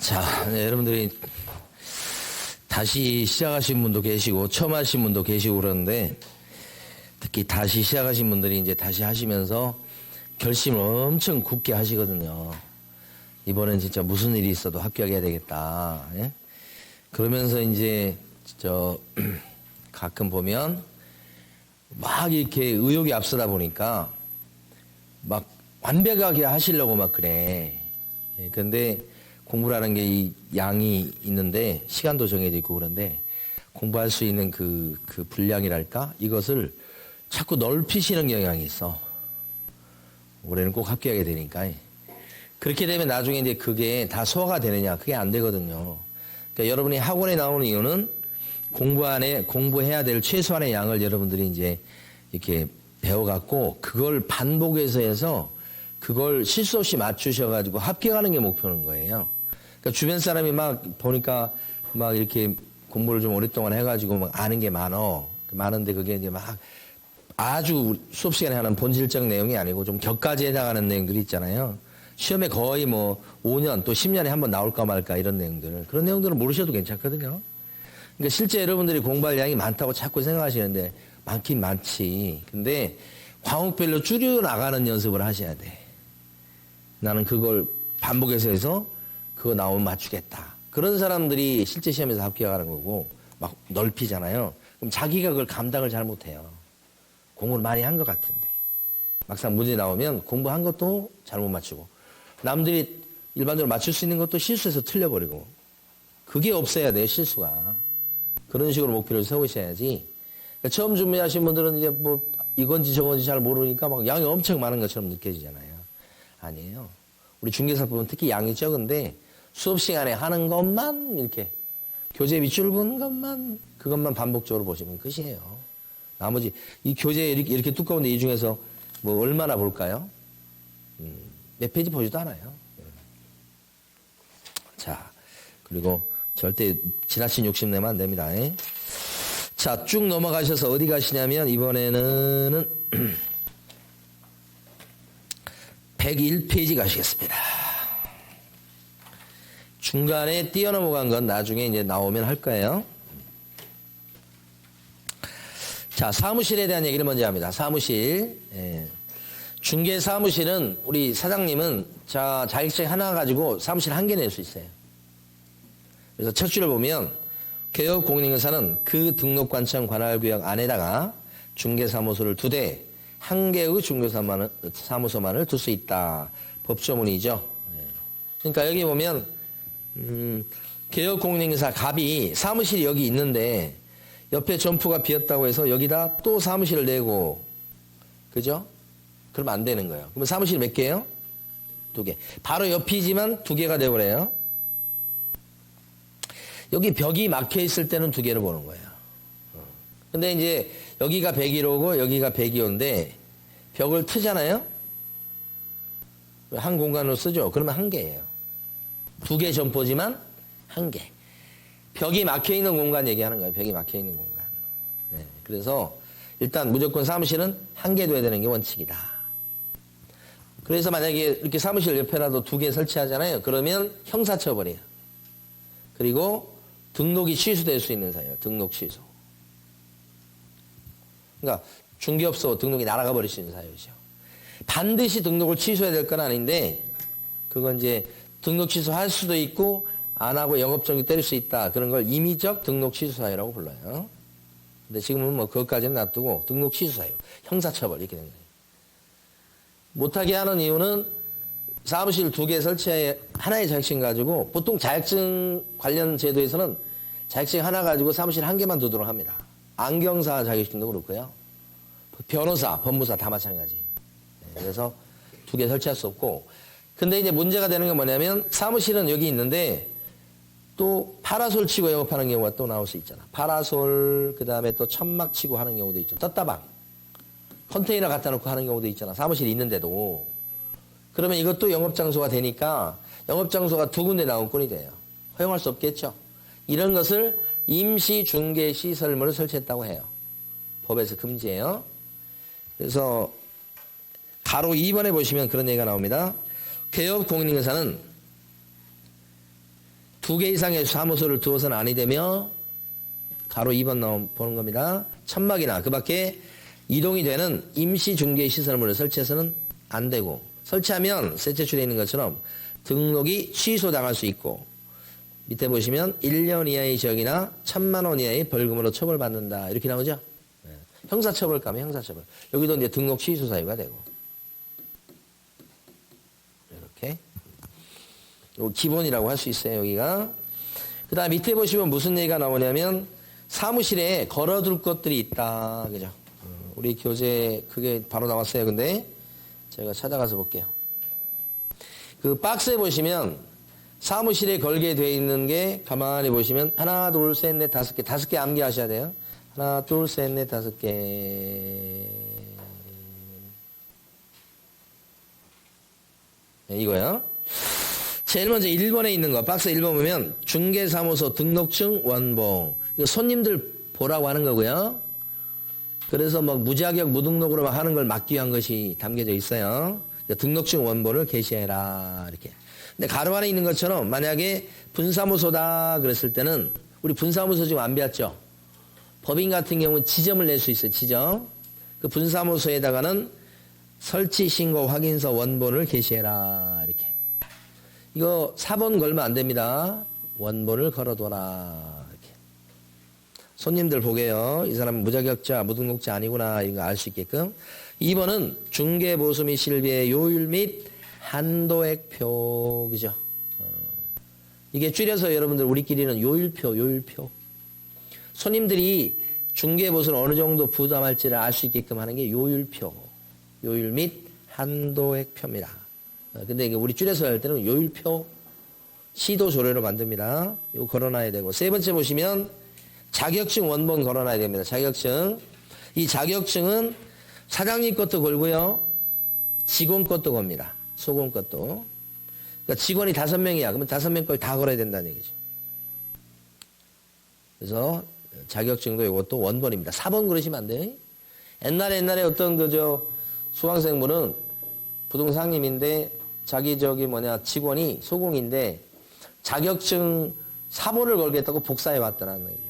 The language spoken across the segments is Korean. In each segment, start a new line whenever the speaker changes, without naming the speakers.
자, 네, 여러분들이 다시 시작하신 분도 계시고 처음 하신 분도 계시고 그러는데 특히 다시 시작하신 분들이 이제 다시 하시면서 결심을 엄청 굳게 하시거든요. 이번엔 진짜 무슨 일이 있어도 합격해야 되겠다. 예? 그러면서 이제 가끔 보면 막 이렇게 의욕이 앞서다 보니까 막 완벽하게 하시려고 막 그래. 예, 근데 공부라는 게 이 양이 있는데 시간도 정해져 있고 그런데 공부할 수 있는 그 분량이랄까? 이것을 자꾸 넓히시는 경향이 있어. 올해는 꼭 합격해야 되니까. 그렇게 되면 나중에 이제 그게 다 소화가 되느냐? 그게 안 되거든요. 그러니까 여러분이 학원에 나오는 이유는 공부해야 될 최소한의 양을 여러분들이 이제 이렇게 배워갖고 그걸 반복해서 해서 그걸 실수 없이 맞추셔가지고 합격하는 게 목표인 거예요. 그러니까 주변 사람이 막 보니까 막 이렇게 공부를 좀 오랫동안 해가지고 막 아는 게 많은데 그게 이제 막 아주 수업 시간에 하는 본질적 내용이 아니고 좀 격가지에 해당하는 내용들이 있잖아요. 시험에 거의 뭐 5년 또 10년에 한번 나올까 말까 이런 내용들. 그런 내용들은 모르셔도 괜찮거든요. 그러니까 실제 여러분들이 공부할 양이 많다고 자꾸 생각하시는데 많긴 많지. 근데 과목별로 줄여 나가는 연습을 하셔야 돼. 나는 그걸 반복해서 해서 그거 나오면 맞추겠다. 그런 사람들이 실제 시험에서 합격하는 거고 막 넓히잖아요. 그럼 자기가 그걸 감당을 잘 못해요. 공부를 많이 한 것 같은데 막상 문제 나오면 공부한 것도 잘못 맞추고 남들이 일반적으로 맞출 수 있는 것도 실수해서 틀려버리고 그게 없어야 돼요. 실수가. 그런 식으로 목표를 세우셔야지. 그러니까 처음 준비하신 분들은 이제 뭐 이건지 저건지 잘 모르니까 막 양이 엄청 많은 것처럼 느껴지잖아요. 아니에요. 우리 중개사법은 특히 양이 적은데 수업 시간에 하는 것만 이렇게 교재 밑줄 본 것만 그것만 반복적으로 보시면 끝이에요. 나머지 이 교재 이렇게 두꺼운데 이 중에서 뭐 얼마나 볼까요? 몇 페이지 보지도 않아요. 자, 그리고 절대 지나친 욕심 내면 안 됩니다. 자, 쭉 넘어가셔서 어디 가시냐면 이번에는 101페이지 가시겠습니다. 중간에 뛰어넘어간 건 나중에 이제 나오면 할 거예요. 자, 사무실에 대한 얘기를 먼저 합니다. 사무실. 중개 사무실은 우리 사장님은 자격증 하나 가지고 사무실 한 개 낼 수 있어요. 그래서 첫 줄을 보면 개업공인인사는 그 등록관청 관할구역 안에다가 중개사무소를 2대, 1개의 중개사무소만을 둘 수 있다. 법조문이죠. 그러니까 여기 보면 개업공인인사 갑이 사무실이 여기 있는데 옆에 점포가 비었다고 해서 여기다 또 사무실을 내고 그죠? 그러면 안 되는 거예요. 그러면 사무실 몇 개예요? 2개. 바로 옆이지만 2개가 되어버려요. 여기 벽이 막혀 있을 때는 2개를 보는 거예요. 근데 이제 여기가 101호고 여기가 102호인데 벽을 트잖아요? 한 공간으로 쓰죠? 그러면 1개예요. 2개 점포지만 1개. 벽이 막혀 있는 공간 얘기하는 거예요. 벽이 막혀 있는 공간. 네, 그래서 일단 무조건 사무실은 1개 둬야 되는 게 원칙이다. 그래서 만약에 이렇게 사무실 옆에라도 2개 설치하잖아요. 그러면 형사처벌이에요. 그리고 등록이 취소될 수 있는 사유예요. 등록 취소. 그러니까 중개업소 등록이 날아가 버릴 수 있는 사유죠. 반드시 등록을 취소해야 될 건 아닌데 그건 이제 등록 취소할 수도 있고 안 하고 영업정지 때릴 수 있다. 그런 걸 임의적 등록 취소 사유라고 불러요. 근데 지금은 뭐 그것까지는 놔두고 등록 취소 사유, 형사처벌 이렇게 된 거예요. 못하게 하는 이유는 사무실 2개 설치해 하나의 자격증 가지고 보통 자격증 관련 제도에서는 자격증 하나 가지고 사무실 1개만 두도록 합니다. 안경사 자격증도 그렇고요. 변호사, 법무사 다 마찬가지. 그래서 2개 설치할 수 없고 근데 이제 문제가 되는 건 뭐냐면 사무실은 여기 있는데 또 파라솔 치고 영업하는 경우가 또 나올 수 있잖아. 파라솔 그다음에 또 천막 치고 하는 경우도 있죠. 떴다방 컨테이너 갖다 놓고 하는 경우도 있잖아. 사무실이 있는데도. 그러면 이것도 영업장소가 되니까 영업장소가 2군데 나온 꼴이 돼요. 허용할 수 없겠죠. 이런 것을 임시중개시설물을 설치했다고 해요. 법에서 금지해요. 그래서 가로 2번에 보시면 그런 얘기가 나옵니다. 개업공인인사는 두 개 이상의 사무소를 두어서는 아니 되며 가로 2번 보는 겁니다. 천막이나 그 밖에 이동이 되는 임시 중개 시설물을 설치해서는 안 되고 설치하면 셋째 줄에 있는 것처럼 등록이 취소당할 수 있고 밑에 보시면 1년 이하의 징역이나 1,000만 원 이하의 벌금으로 처벌받는다. 이렇게 나오죠? 네. 형사처벌감이 형사처벌. 여기도 이제 등록 취소 사유가 되고. 이렇게. 요 기본이라고 할 수 있어요, 여기가. 그 다음 밑에 보시면 무슨 얘기가 나오냐면 사무실에 걸어둘 것들이 있다. 그죠? 우리 교재 그게 바로 나왔어요. 근데 제가 찾아가서 볼게요. 그 박스에 보시면 사무실에 걸게 되어 있는 게 가만히 보시면 하나, 둘, 셋, 넷, 다섯 개. 5개 암기하셔야 돼요. 하나, 둘, 셋, 넷, 5개. 네, 이거요. 제일 먼저 1번에 있는 거, 박스 1번 보면 중개사무소 등록증 원본. 이거 손님들 보라고 하는 거고요. 그래서 막 무자격 무등록으로 막 하는 걸 막기 위한 것이 담겨져 있어요. 등록증 원본을 게시해라. 이렇게. 근데 가로 안에 있는 것처럼 만약에 분사무소다 그랬을 때는 우리 분사무소 지금 안 배웠죠? 법인 같은 경우는 지점을 낼 수 있어요. 지점. 그 분사무소에다가는 설치 신고 확인서 원본을 게시해라. 이렇게. 이거 4번 걸면 안 됩니다. 원본을 걸어둬라. 이렇게. 손님들 보게요. 이 사람은 무자격자, 무등록자 아니구나. 이런 거 알 수 있게끔. 2번은 중개보수 및 실비의 요율 및 한도액표, 그죠? 이게 줄여서 여러분들 우리끼리는 요율표. 손님들이 중개보수를 어느 정도 부담할지를 알 수 있게끔 하는 게 요율표. 요율 및 한도액표입니다. 근데 이게 우리 줄여서 할 때는 요율표, 시도 조례로 만듭니다. 이거 걸어놔야 되고. 세 번째 보시면 자격증 원본 걸어놔야 됩니다. 자격증. 이 자격증은 사장님 것도 걸고요. 직원 것도 겁니다. 소금 것도. 그러니까 직원이 5명이야. 그러면 5명 걸 다 걸어야 된다는 얘기죠. 그래서 자격증도 이것도 원본입니다. 4번 그러시면 안 돼요. 옛날에 어떤 수강생분은 부동산님인데 자기 직원이 소공인데 자격증 4번을 걸겠다고 복사해 왔다는 얘기죠.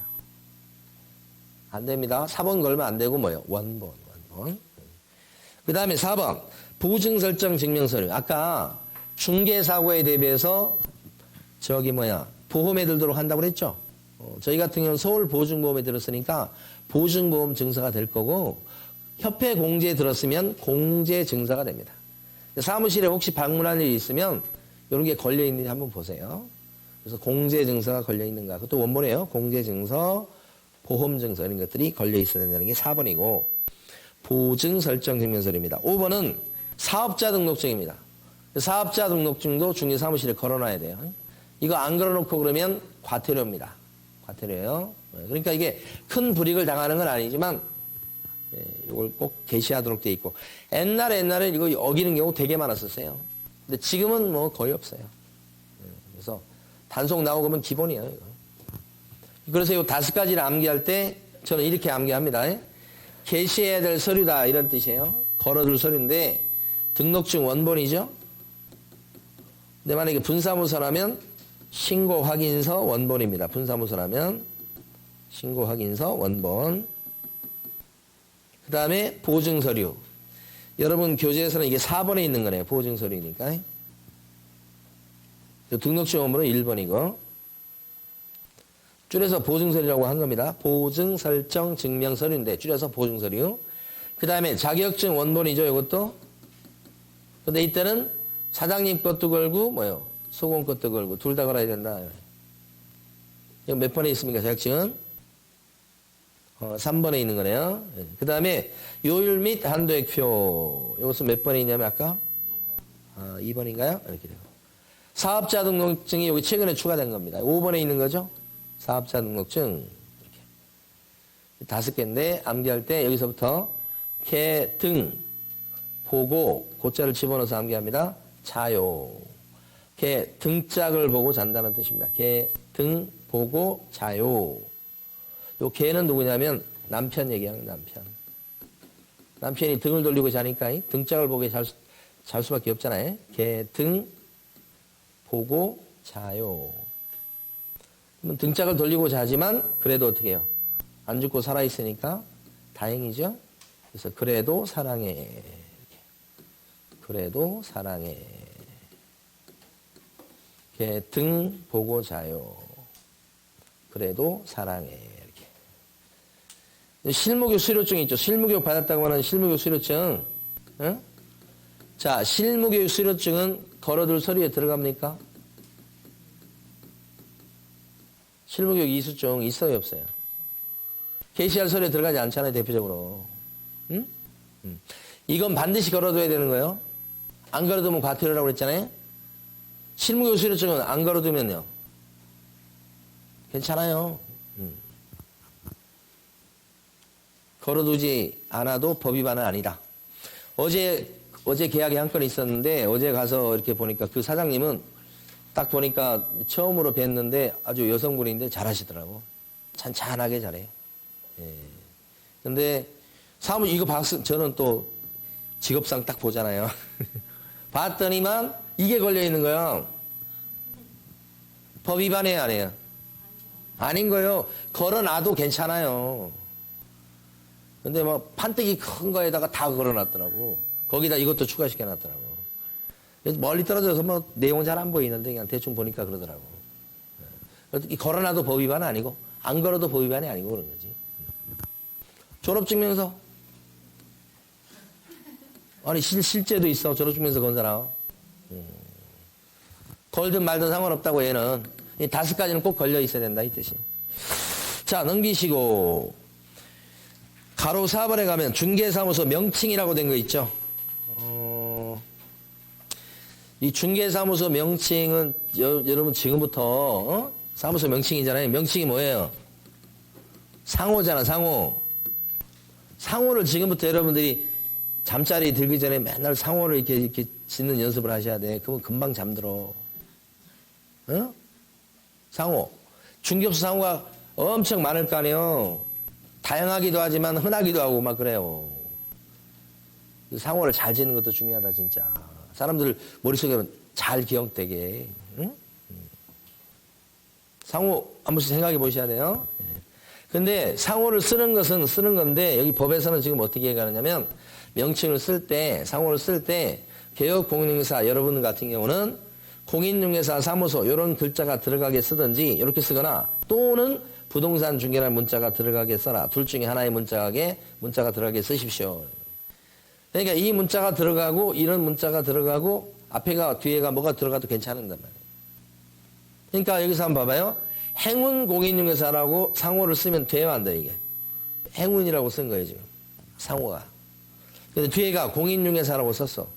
안 됩니다. 4번 걸면 안 되고 뭐예요? 원본. 그 다음에 4번. 보증 설정 증명서류. 아까 중개사고에 대비해서 보험에 들도록 한다고 그랬죠? 저희 같은 경우는 서울보증보험에 들었으니까 보증보험 증서가 될 거고 협회 공제에 들었으면 공제 증서가 됩니다. 사무실에 혹시 방문할 일이 있으면 이런 게 걸려있는지 한번 보세요. 그래서 공제 증서가 걸려있는가. 그것도 원본이에요. 공제 증서, 보험 증서 이런 것들이 걸려있어야 된다는 게 4번이고 보증 설정 증명서류입니다. 5번은 사업자 등록증입니다. 사업자 등록증도 중개사무실에 걸어놔야 돼요. 이거 안 걸어놓고 그러면 과태료입니다. 과태료예요. 그러니까 이게 큰 불이익을 당하는 건 아니지만 이걸 꼭 게시하도록 돼 있고 옛날에 이거 어기는 경우 되게 많았었어요. 근데 지금은 뭐 거의 없어요. 그래서 단속 나오고 면 기본이에요. 이거. 그래서 이 5가지를 암기할 때 저는 이렇게 암기합니다. 게시해야 될 서류다 이런 뜻이에요. 걸어둘 서류인데 등록증 원본이죠. 근데 만약에 분사무소라면 신고 확인서 원본입니다. 분사무소라면 신고 확인서 원본. 그 다음에 보증서류. 여러분 교재에서는 이게 4번에 있는 거네요. 보증서류니까. 등록증 원본은 1번이고 줄여서 보증서류라고 한 겁니다. 보증설정 증명서류인데 줄여서 보증서류. 그 다음에 자격증 원본이죠. 이것도. 근데 이때는 사장님 것도 걸고 소공 것도 걸고 둘 다 걸어야 된다. 이거 몇 번에 있습니까? 자격증은? 3번에 있는 거네요. 그 다음에 요율 및 한도액표. 이것은 몇 번에 있냐면 아까? 2번인가요? 이렇게 되고. 사업자 등록증이 여기 최근에 추가된 겁니다. 5번에 있는 거죠? 사업자 등록증. 이렇게 5개인데 암기할 때 여기서부터 개, 등, 보고, 고자를 집어넣어서 암기합니다. 자요. 개, 등짝을 보고 잔다는 뜻입니다. 개, 등, 보고, 자요. 요 개는 누구냐면 남편 얘기하는 남편. 남편이 등을 돌리고 자니까 등짝을 보게 잘 수밖에 없잖아요. 개, 등, 보고, 자요. 그러면 등짝을 돌리고자 하지만 그래도 어떻게 해요? 안 죽고 살아있으니까 다행이죠. 그래서 그래도 사랑해. 그래도 사랑해. 이렇게 등 보고 자요. 그래도 사랑해. 이렇게. 실무교 수료증 있죠. 실무교육 받았다고 하는 실무교육 수료증. 응? 자, 실무교육 수료증은 걸어둘 서류에 들어갑니까? 실무교육 이수증 있어요, 없어요? 게시할 서류에 들어가지 않잖아요, 대표적으로. 응? 이건 반드시 걸어둬야 되는 거예요. 안 걸어두면 과태료라고 그랬잖아요. 실무교육 수료증은 안 걸어두면요. 괜찮아요. 걸어두지 않아도 법 위반은 아니다. 어제 계약이 한 건 있었는데 어제 가서 이렇게 보니까 그 사장님은 딱 보니까 처음으로 뵀는데 아주 여성분인데 잘하시더라고. 찬찬하게 잘해. 예. 근데 이거 저는 또 직업상 딱 보잖아요. 봤더니만 이게 걸려 있는 거예요. 법 위반해요, 안 해요? 아닌 거예요. 걸어놔도 괜찮아요. 근데 뭐 판때기 큰 거에다가 다 걸어놨더라고. 거기다 이것도 추가시켜놨더라고. 그래서 멀리 떨어져서 뭐 내용은 잘 안 보이는데 그냥 대충 보니까 그러더라고. 걸어놔도 법 위반은 아니고 안 걸어도 법 위반이 아니고 그런 거지. 졸업증명서. 아니 실제도 있어. 졸업증명서 건 사람. 걸든 말든 상관없다고 얘는. 이 5가지는 꼭 걸려 있어야 된다 이 뜻이. 자, 넘기시고 가로 4번에 가면 중개사무소 명칭이라고 된 거 있죠. 이 중개사무소 명칭은 여러분 지금부터 사무소 명칭이잖아요. 명칭이 뭐예요? 상호잖아, 상호. 상호를 지금부터 여러분들이 잠자리 들기 전에 맨날 상호를 이렇게 짓는 연습을 하셔야 돼. 그러면 금방 잠들어. 어? 상호. 중개업소 상호가 엄청 많을 거 아니에요. 다양하기도 하지만 흔하기도 하고 막 그래요. 상호를 잘 짓는 것도 중요하다 진짜. 사람들 머릿속에 잘 기억되게. 응? 상호 한 번씩 생각해 보셔야 돼요. 근데 상호를 쓰는 것은 쓰는 건데 여기 법에서는 지금 어떻게 얘기하느냐면 명칭을 쓸 때 상호를 쓸 때 개업공인중개사 여러분 같은 경우는 공인중개사 사무소 이런 글자가 들어가게 쓰든지 이렇게 쓰거나 또는 부동산 중개라는 문자가 들어가게 써라. 둘 중에 하나의 문자가 들어가게 쓰십시오. 그러니까 이 문자가 들어가고 이런 문자가 들어가고 앞에가 뒤에가 뭐가 들어가도 괜찮은단 말이에요. 그러니까 여기서 한번 봐봐요. 행운 공인중개사라고 상호를 쓰면 돼요, 안 돼, 이게? 행운이라고 쓴 거예요, 지금. 상호가. 근데 뒤에가 공인중개사라고 썼어.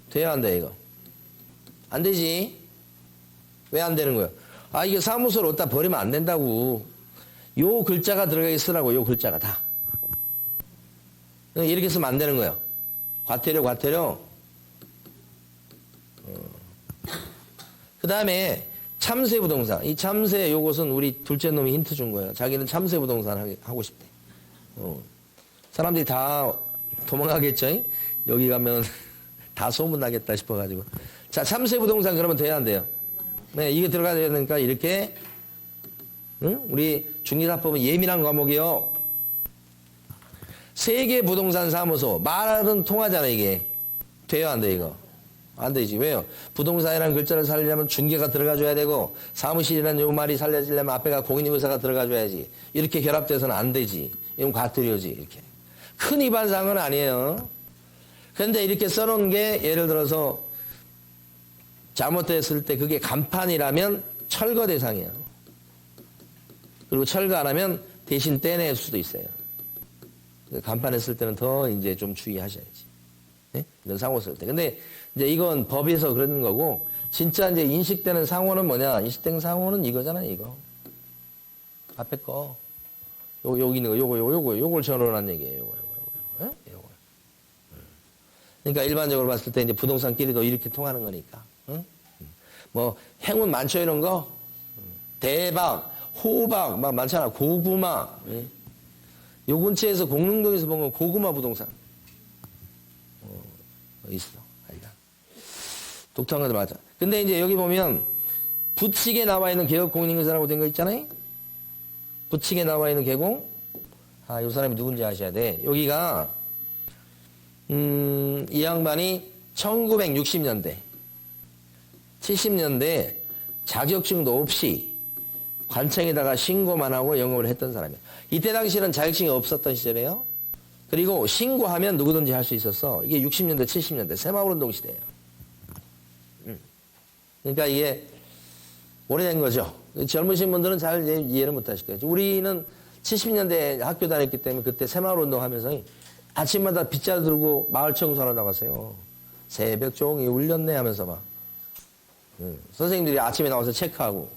돼요, 안 돼, 이거? 안 되지? 왜 안 되는 거예요? 아, 이거 사무소를 어디다 버리면 안 된다고. 요 글자가 들어가게 쓰라고, 요 글자가 다. 이렇게 쓰면 안 되는 거예요. 과태료. 그 다음에 참새부동산. 이 참새 요것은 우리 둘째 놈이 힌트 준 거예요. 자기는 참새부동산 하고 싶대. 사람들이 다 도망가겠죠? 여기 가면 다 소문나겠다 싶어가지고. 자, 참새부동산 그러면 돼야 안 돼요? 네, 이게 들어가야 되니까 이렇게, 응? 우리 중개사법은 예민한 과목이요. 세계부동산 사무소. 말은 통하잖아, 이게. 돼요, 안 돼, 이거? 안 되지. 왜요? 부동산이라는 글자를 살리려면 중개가 들어가줘야 되고, 사무실이라는 요 말이 살려지려면 앞에가 공인중개사가 들어가줘야지. 이렇게 결합돼서는 안 되지. 이건 과태료지, 이렇게. 큰 위반사항은 아니에요. 그런데 이렇게 써놓은 게, 예를 들어서, 잘못됐을 때 그게 간판이라면 철거 대상이에요. 그리고 철거 안 하면 대신 떼낼 수도 있어요. 간판에 쓸 때는 더 이제 좀 주의하셔야지. 네? 이런 상호 쓸 때. 근데 이제 이건 법에서 그러는 거고, 진짜 이제 인식되는 상호는 뭐냐? 인식된 상호는 이거잖아요, 이거. 앞에 거. 여기 있는 거, 요걸 전원한 얘기예요, 요거. 네? 요거. 그러니까 일반적으로 봤을 때 이제 부동산끼리도 이렇게 통하는 거니까. 응? 뭐, 행운 많죠, 이런 거? 대박, 호박, 막 많잖아. 고구마. 예? 요 근처에서 공릉동에서 본 건 고구마 부동산. 있어. 아니다. 독특한 것도 맞아. 근데 이제 여기 보면 부칙에 나와 있는 개혁공인인증서라고 된 거 있잖아요. 부칙에 나와 있는 개공. 이 사람이 누군지 아셔야 돼. 여기가 이 양반이 1960년대 70년대 자격증도 없이 관청에다가 신고만 하고 영업을 했던 사람이에요. 이때 당시에는 자격증이 없었던 시절이에요. 그리고 신고하면 누구든지 할 수 있었어. 이게 60년대 70년대 새마을운동 시대예요. 그러니까 이게 오래된 거죠. 젊으신 분들은 잘 이해를 못 하실 거예요. 우리는 70년대 학교 다녔기 때문에 그때 새마을운동 하면서 아침마다 빗자루 들고 마을 청소하러 나갔어요. 새벽 종이 울렸네 하면서 막. 선생님들이 아침에 나와서 체크하고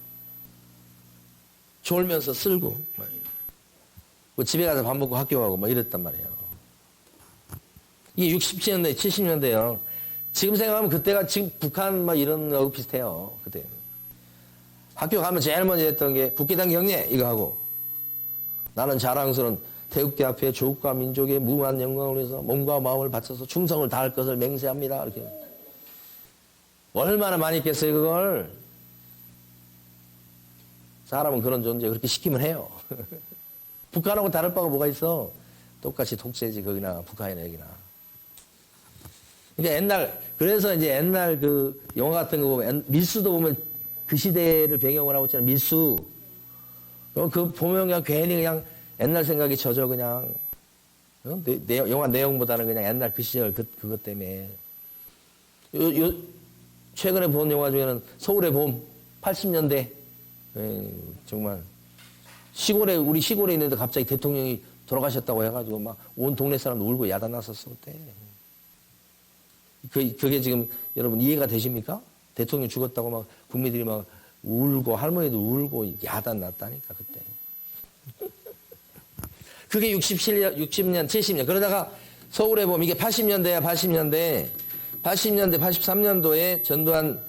졸면서 쓸고 뭐 집에 가서 밥 먹고 학교 가고 막 이랬단 말이에요. 이게 60년대 70년대요. 지금 생각하면 그때가 지금 북한 막 이런 거하고 비슷해요. 그때 학교 가면 제일 먼저 했던 게 국기당 경례 이거 하고 나는 자랑스러운 태극기 앞에 조국과 민족의 무한 영광을 위해서 몸과 마음을 바쳐서 충성을 다할 것을 맹세합니다. 이렇게 얼마나 많이 했겠어요 그걸. 사람은 그런 존재 그렇게 시키면 해요. 북한하고 다를 바가 뭐가 있어. 똑같이 독재지 거기나 북한이나 여기나. 그러니까 옛날 그래서 이제 옛날 그 영화 같은 거 보면 밀수도 보면 그 시대를 배경으로 하고 있잖아요. 밀수. 그 보면 그냥 괜히 그냥 옛날 생각이 젖어 그냥. 영화 내용보다는 그냥 옛날 그 시절 그것 때문에. 최근에 본 영화 중에는 서울의 봄 80년대 정말 시골에 우리 시골에 있는데 갑자기 대통령이 돌아가셨다고 해가지고 막 온 동네 사람 울고 야단났었어 그때. 그게 지금 여러분 이해가 되십니까? 대통령 죽었다고 막 국민들이 막 울고 할머니도 울고 야단났다니까 그때. 그게 60년 70년 그러다가 서울의 봄 이게 80년대야 80년대 83년도에 전두환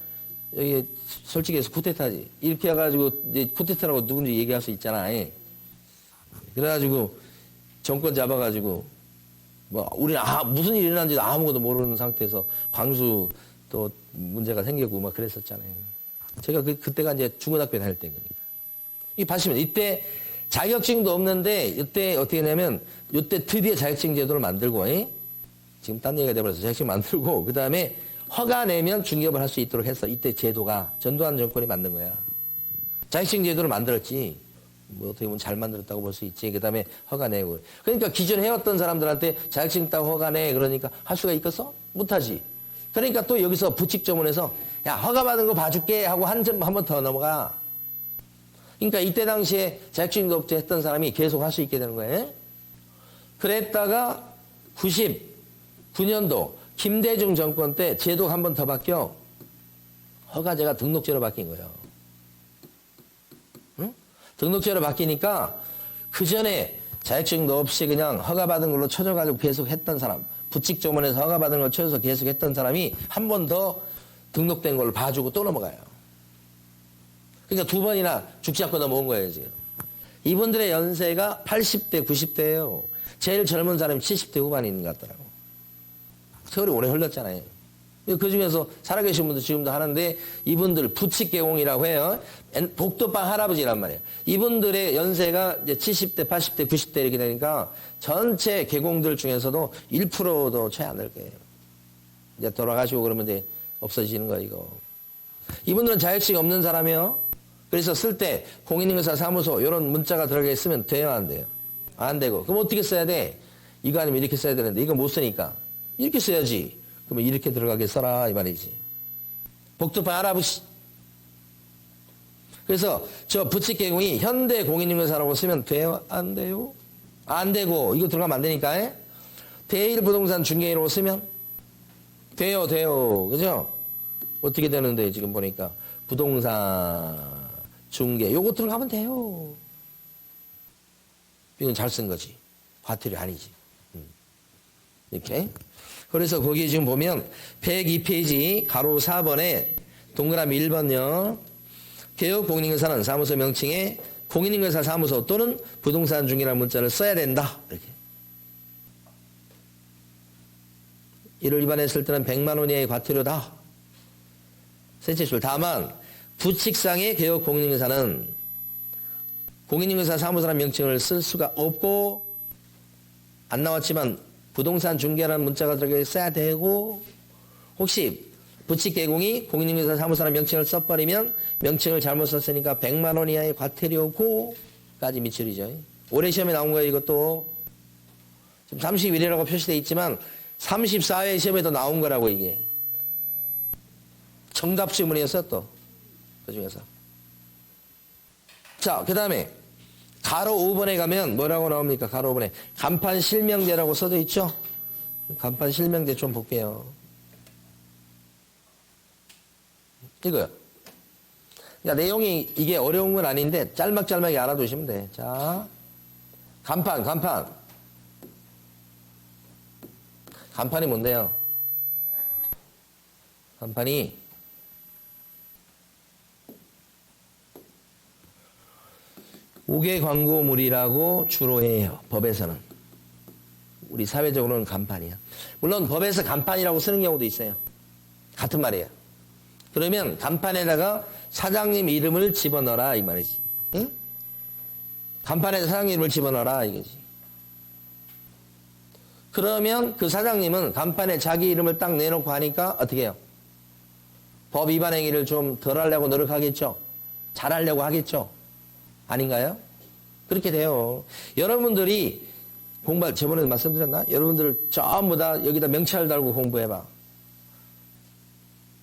여기 솔직히 해서 쿠데타지 이렇게 해가지고 이제 쿠데타라고 누군지 얘기할 수 있잖아. 그래가지고 정권 잡아가지고 뭐 우리는 무슨 일이 일어난지도 아무것도 모르는 상태에서 광수 또 문제가 생기고 막 그랬었잖아요. 제가 그때가 이제 중고등학교 다닐 때니까. 이 80년 이때 자격증도 없는데 이때 어떻게 했냐면 이때 드디어 자격증 제도를 만들고 지금 딴 얘기가 돼버려서 자격증 만들고 그 다음에 허가 내면 중개업을 할 수 있도록 했어. 이때 제도가 전두환 정권이 만든 거야. 자격증 제도를 만들었지. 뭐 어떻게 보면 잘 만들었다고 볼 수 있지. 그 다음에 허가 내고. 그러니까 기존에 해왔던 사람들한테 자격증 따고 허가 내 그러니까 할 수가 있겠어? 못하지. 그러니까 또 여기서 부칙점원에서 야 허가 받은 거 봐줄게 하고 한 번 더 넘어가. 그러니까 이때 당시에 자격증도 없이 했던 사람이 계속 할 수 있게 되는 거예요. 그랬다가 99년도 김대중 정권 때 제도가 한 번 더 바뀌어 허가제가 등록제로 바뀐 거예요. 응? 등록제로 바뀌니까 그 전에 자격증도 없이 그냥 허가받은 걸로 쳐줘가지고 계속 했던 사람, 부칙조문에서 허가받은 걸 쳐줘서 계속 했던 사람이 한 번 더 등록된 걸로 봐주고 또 넘어가요. 그러니까 두 번이나 죽지 않고 넘어온 거예요, 지금. 이분들의 연세가 80대, 90대예요. 제일 젊은 사람이 70대 후반에 있는 것 같더라고. 세월이 오래 흘렀잖아요. 그 중에서 살아계신 분들 지금도 하는데 이분들 부칙개공이라고 해요. 복도방 할아버지란 말이에요. 이분들의 연세가 이제 70대, 80대, 90대 이렇게 되니까 전체 개공들 중에서도 1%도 채 안 될 거예요. 이제 돌아가시고 그러면 이제 없어지는 거예요, 이거. 이분들은 자격증이 없는 사람이에요. 그래서 쓸 때 공인인증서 사무소 이런 문자가 들어가 있으면 돼요, 안 돼요? 안 되고. 그럼 어떻게 써야 돼? 이거 아니면 이렇게 써야 되는데 이거 못 쓰니까 이렇게 써야지. 그러면 이렇게 들어가게 써라 이 말이지. 복도방 할아버지. 그래서 저 부칙개공이 현대 공인인증서라고 쓰면 돼요? 안 돼요? 안 되고 이거 들어가면 안 되니까. 대일부동산 중개인으로 쓰면 돼요. 그죠? 어떻게 되는데 지금 보니까 부동산 중개 요거 들어가면 돼요. 이건 잘 쓴 거지. 과태료 아니지. 이렇게. 그래서 거기 지금 보면 102페이지 가로 4번에 동그라미 1번요. 개업 공인인증서는 사무소 명칭에 공인인증서 사무소 또는 부동산 중개라는 문자를 써야 된다. 이렇게. 이를 위반했을 때는 100만 원 이하의 과태료다. 셋째 줄. 다만 부칙상의 개업 공인중개사는 공인중개사 사무소라는 명칭을 쓸 수가 없고, 안 나왔지만 부동산 중개라는 문자가 들어가 써야 되고, 혹시 부칙 개공이 공인중개사 사무소라는 명칭을 써버리면 명칭을 잘못 썼으니까 100만 원 이하의 과태료고까지 미치리죠. 올해 시험에 나온 거예요. 이것도 지금 31이라고 표시되어 있지만 34회 시험에도 나온 거라고. 이게 정답 지문이었어. 또 그중에서. 자, 그 다음에 가로 5번에 가면 뭐라고 나옵니까? 가로 5번에 간판 실명제라고 써져 있죠. 간판 실명제 좀 볼게요. 이거요. 그러니까 내용이 이게 어려운 건 아닌데 짤막짤막하게 알아두시면 돼. 자, 간판이 뭔데요? 간판이 우계 광고물이라고 주로 해요. 법에서는. 우리 사회적으로는 간판이야. 물론 법에서 간판이라고 쓰는 경우도 있어요. 같은 말이에요. 그러면 간판에다가 사장님 이름을 집어넣어라 이 말이지. 응? 간판에 사장님 이름을 집어넣어라 이거지. 그러면 그 사장님은 간판에 자기 이름을 딱 내놓고 하니까 어떻게 해요? 법 위반 행위를 좀 덜 하려고 노력하겠죠? 잘 하려고 하겠죠? 아닌가요? 그렇게 돼요. 여러분들이 공부할, 저번에 말씀드렸나? 여러분들 전부 다 여기다 명찰 달고 공부해봐.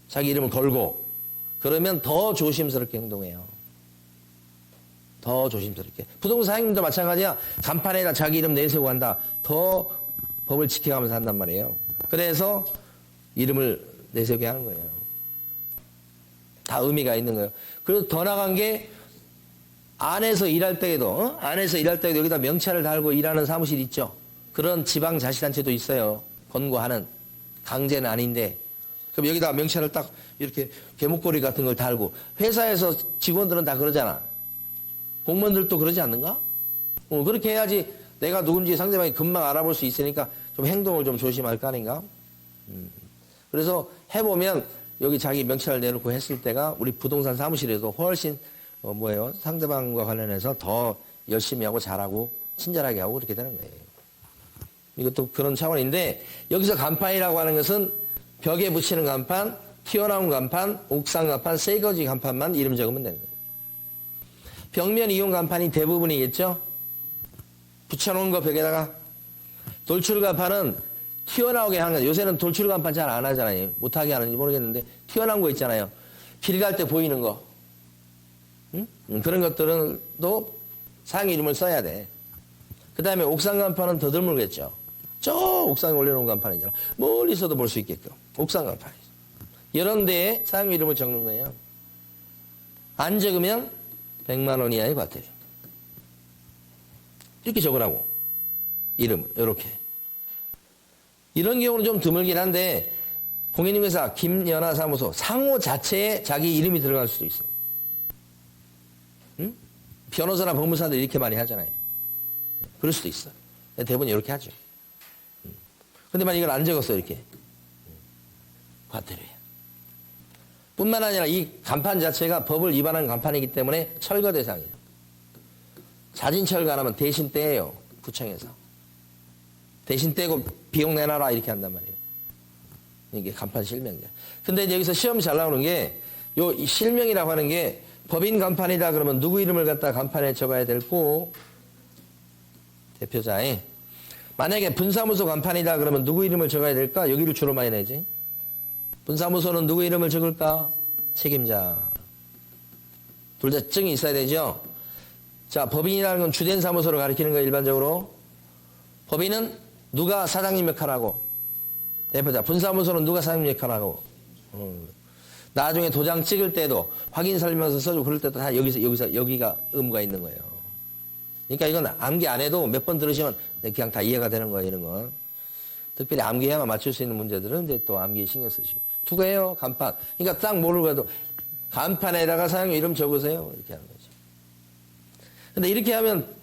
자기 이름을 걸고. 그러면 더 조심스럽게 행동해요. 더 조심스럽게. 부동산 사장님도 마찬가지야. 간판에다 자기 이름 내세우고 한다. 더 법을 지켜가면서 한단 말이에요. 그래서 이름을 내세우게 하는 거예요. 다 의미가 있는 거예요. 그리고 더 나간 게 안에서 일할 때에도 여기다 명찰을 달고 일하는 사무실 있죠. 그런 지방자치단체도 있어요. 권고하는. 강제는 아닌데. 그럼 여기다 명찰을 딱 이렇게 개목걸이 같은 걸 달고. 회사에서 직원들은 다 그러잖아. 공무원들도 그러지 않는가? 그렇게 해야지 내가 누군지 상대방이 금방 알아볼 수 있으니까 좀 행동을 좀 조심할 거 아닌가? 그래서 해보면 여기 자기 명찰을 내놓고 했을 때가 우리 부동산 사무실에도 훨씬 상대방과 관련해서 더 열심히 하고 잘하고 친절하게 하고 그렇게 되는 거예요. 이것도 그런 차원인데 여기서 간판이라고 하는 것은 벽에 붙이는 간판, 튀어나온 간판, 옥상 간판, 새거지 간판만 이름 적으면 되는 거예요. 벽면 이용 간판이 대부분이겠죠? 붙여놓은 거 벽에다가. 돌출 간판은 튀어나오게 하는 거예요. 요새는 돌출 간판 잘 안 하잖아요. 못하게 하는지 모르겠는데 튀어나온 거 있잖아요. 길 갈 때 보이는 거. 응? 그런 것들도 사장 이름을 써야 돼. 그 다음에 옥상 간판은 더 드물겠죠. 저 옥상에 올려놓은 간판이잖아. 멀리서도 볼 수 있게끔. 옥상 간판이죠. 이런 데에 사장 이름을 적는 거예요. 안 적으면 100만 원 이하의 과태료. 이렇게 적으라고. 이름을 이렇게. 이런 경우는 좀 드물긴 한데 공인중개사 김연아 사무소 상호 자체에 자기 이름이 들어갈 수도 있어요. 응? 변호사나 법무사들 이렇게 많이 하잖아요. 그럴 수도 있어. 대부분 이렇게 하죠. 근데 만약 이걸 안 적었어 이렇게. 과태료야. 뿐만 아니라 이 간판 자체가 법을 위반한 간판이기 때문에 철거 대상이에요. 자진 철거 안 하면 대신 떼요. 구청에서. 대신 떼고 비용 내놔라 이렇게 한단 말이에요. 이게 간판 실명이야. 근데 여기서 시험이 잘 나오는 게 요 실명이라고 하는 게 법인 간판이다 그러면 누구 이름을 갖다 간판에 적어야 될고 대표자에 만약에 분사무소 간판이다 그러면 누구 이름을 적어야 될까? 여기를 주로 많이 내지. 분사무소는 누구 이름을 적을까? 책임자. 둘 다 증이 있어야 되죠. 자, 법인이라는 건 주된 사무소를 가리키는 거예요. 일반적으로. 법인은 누가 사장님 역할하고 대표자. 분사무소는 누가 사장님 역할하고. 나중에 도장 찍을 때도 확인 설명서 써주고 그럴 때도 다 여기가 의무가 있는 거예요. 그러니까 이건 암기 안 해도 몇 번 들으시면 그냥 다 이해가 되는 거예요. 이런 건. 특별히 암기해야만 맞출 수 있는 문제들은 이제 또 암기에 신경 쓰시고. 투구해요, 간판. 그러니까 딱 모르고 해도 간판에다가 사장님 이름 적으세요. 이렇게 하는 거죠. 근데 이렇게 하면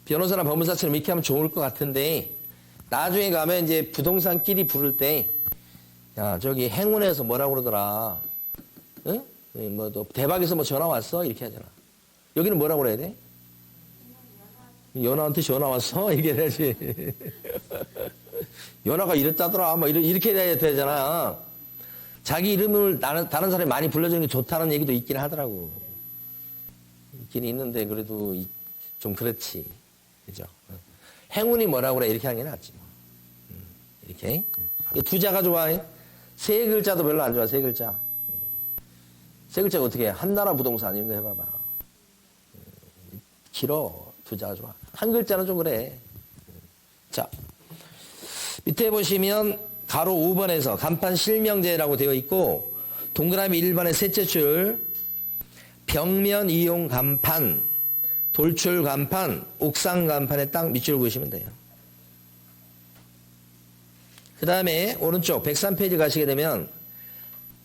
변호사나 법무사처럼 이렇게 하면 좋을 것 같은데 나중에 가면 이제 부동산끼리 부를 때 야, 저기 행운에서 뭐라고 그러더라. 응? 뭐 또 대박에서 뭐 전화 왔어? 이렇게 하잖아. 여기는 뭐라고 그래야 돼? 연아한테 전화 왔어? 이렇게 해야지. 연아가 이랬다더라. 뭐 이렇게 해야 되잖아. 자기 이름을 다른 사람이 많이 불러주는 게 좋다는 얘기도 있긴 하더라고. 있긴 있는데 그래도 좀 그렇지. 그죠? 행운이 뭐라고 그래? 이렇게 하는 게 낫지. 이렇게. 두자가 좋아해? 세 글자도 별로 안 좋아, 세 글자. 세 글자가 어떻게 해? 한나라 부동산 이런 거 해봐봐. 길어. 두자가 좋아. 한 글자는 좀 그래. 자, 밑에 보시면 가로 5번에서 간판 실명제라고 되어 있고 동그라미 1번의 셋째 줄 벽면 이용 간판, 돌출 간판, 옥상 간판에 딱 밑줄 그으시면 돼요. 그 다음에 오른쪽 103페이지 가시게 되면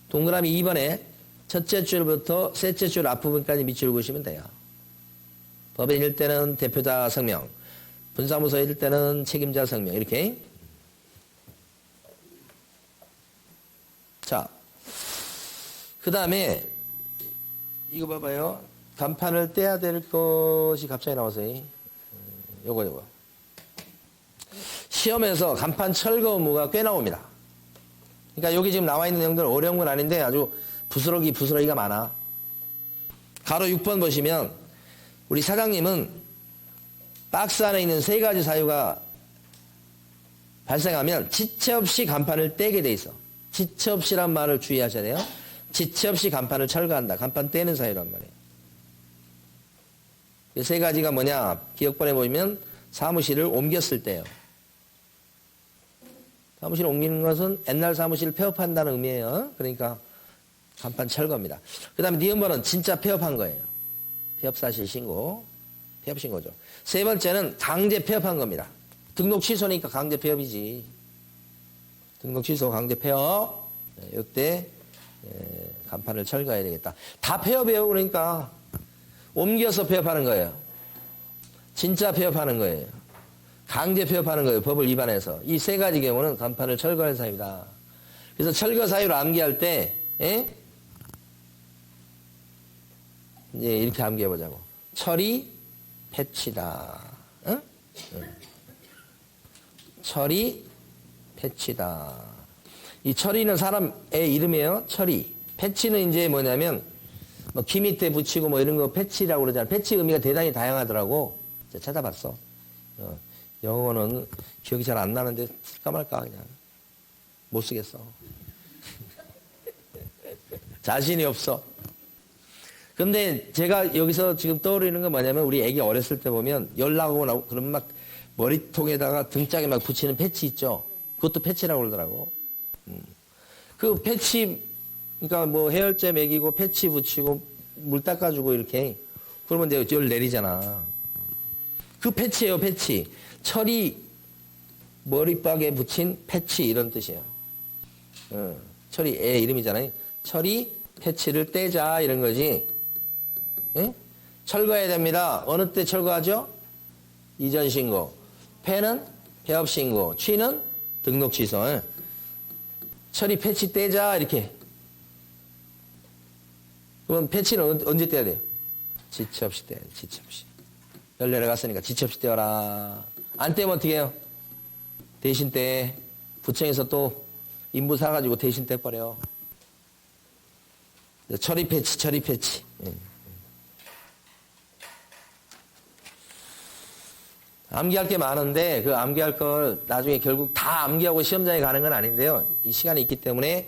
동그라미 2번에 첫째 줄부터 셋째 줄 앞부분까지 밑줄 그으시면 돼요. 법인일 때는 대표자 성명, 분사무소일 때는 책임자 성명 이렇게. 자, 그 다음에 이거 봐봐요. 간판을 떼야 될 것이 갑자기 나와서요. 요거. 시험에서 간판 철거 의무가 꽤 나옵니다. 그러니까 여기 지금 나와 있는 내용들 어려운 건 아닌데 아주 부스러기가 많아. 가로 6번 보시면 우리 사장님은 박스 안에 있는 세 가지 사유가 발생하면 지체 없이 간판을 떼게 돼 있어. 지체 없이란 말을 주의하셔야 돼요. 지체 없이 간판을 철거한다. 간판 떼는 사유란 말이에요. 이 세 가지가 뭐냐? 기억번에 보면 사무실을 옮겼을 때요. 사무실을 옮기는 것은 옛날 사무실을 폐업한다는 의미예요. 그러니까 간판 철거입니다. 그 다음에 니은번은 진짜 폐업한 거예요. 폐업사실 신고. 폐업 신고죠. 세 번째는 강제 폐업한 겁니다. 등록 취소니까 강제 폐업이지. 등록 취소, 강제 폐업. 이때 간판을 철거해야 되겠다. 다 폐업이에요. 그러니까 옮겨서 폐업하는 거예요. 진짜 폐업하는 거예요. 강제 폐업하는 거예요. 법을 위반해서. 이 세 가지 경우는 간판을 철거하는 사유다. 그래서 철거 사유를 암기할 때 이제 이렇게 암기해 보자고. 처리 패치다. 응? 처리 패치다. 이 처리는 사람의 이름이에요. 처리. 패치는 이제 뭐냐면 뭐 기 밑에 붙이고 뭐 이런 거 패치라고 그러잖아. 패치 의미가 대단히 다양하더라고. 제가 찾아봤어. 영어는 기억이 잘 안 나는데 쓸까 말까 그냥 못 쓰겠어. 자신이 없어. 근데 제가 여기서 지금 떠오르는 건 뭐냐면 우리 애기 어렸을 때 보면 열 나고 나고 그러면 막 머리통에다가 등짝에 막 붙이는 패치 있죠. 그것도 패치라고 그러더라고. 그 패치 그러니까 뭐 해열제 먹이고 패치 붙이고 물 닦아주고 이렇게 그러면 이제 열 내리잖아. 그 패치예요, 패치. 철이 머리박에 붙인 패치 이런 뜻이에요. 철이 애 이름이잖아요. 철이 패치를 떼자 이런 거지. 예? 철거해야 됩니다. 어느 때 철거하죠? 이전 신고. 폐는 폐업 신고. 취는 등록 취소. 철이 패치 떼자 이렇게. 그럼 패치는 언제 떼야 돼요? 지체 없이 떼야 돼요. 지체 없이. 열 내려갔으니까 지체 없이 떼어라. 안 떼면 어떻게 해요? 대신 떼. 구청에서 또 인부 사가지고 대신 떼버려. 처리 패치, 처리 패치. 암기할 게 많은데 그 암기할 걸 나중에 결국 다 암기하고 시험장에 가는 건 아닌데요. 이 시간이 있기 때문에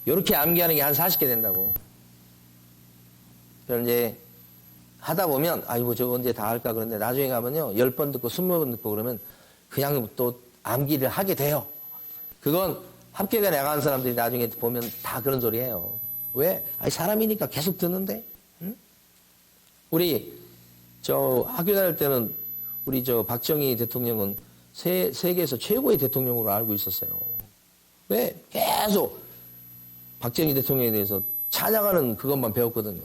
이렇게 암기하는 게 한 40개 된다고. 그럼 이제 하다 보면 아이고 저거 언제 다 할까 그런데 나중에 가면요 10번 듣고 20번 듣고 그러면 그냥 또 암기를 하게 돼요. 그건 합격에 나가는 사람들이 나중에 보면 다 그런 소리 해요. 왜? 아니 사람이니까 계속 듣는데. 응? 우리 저 학교 다닐 때는 우리 저 박정희 대통령은 세계에서 최고의 대통령으로 알고 있었어요. 왜? 계속 박정희 대통령에 대해서 찬양하는 그것만 배웠거든요.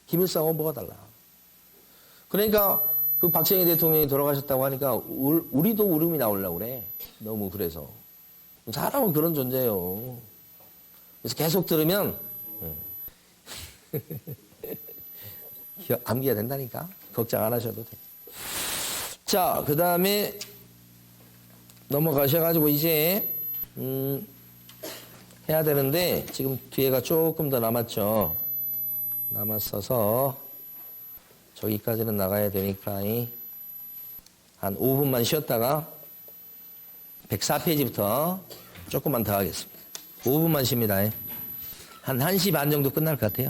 김일성하고 뭐가 달라. 그러니까 그 박정희 대통령이 돌아가셨다고 하니까 우리도 울음이 나오려고 그래. 너무 그래서. 사람은 그런 존재예요. 그래서 계속 들으면 암기가 된다니까. 걱정 안 하셔도 돼. 자, 그 다음에 넘어가셔가지고 이제 해야 되는데 지금 뒤에가 조금 더 남았죠. 남았어서 저기까지는 나가야 되니까 한 5분만 쉬었다가 104페이지부터 조금만 더 하겠습니다. 5분만 쉽니다. 한 1시 반 정도 끝날 것 같아요.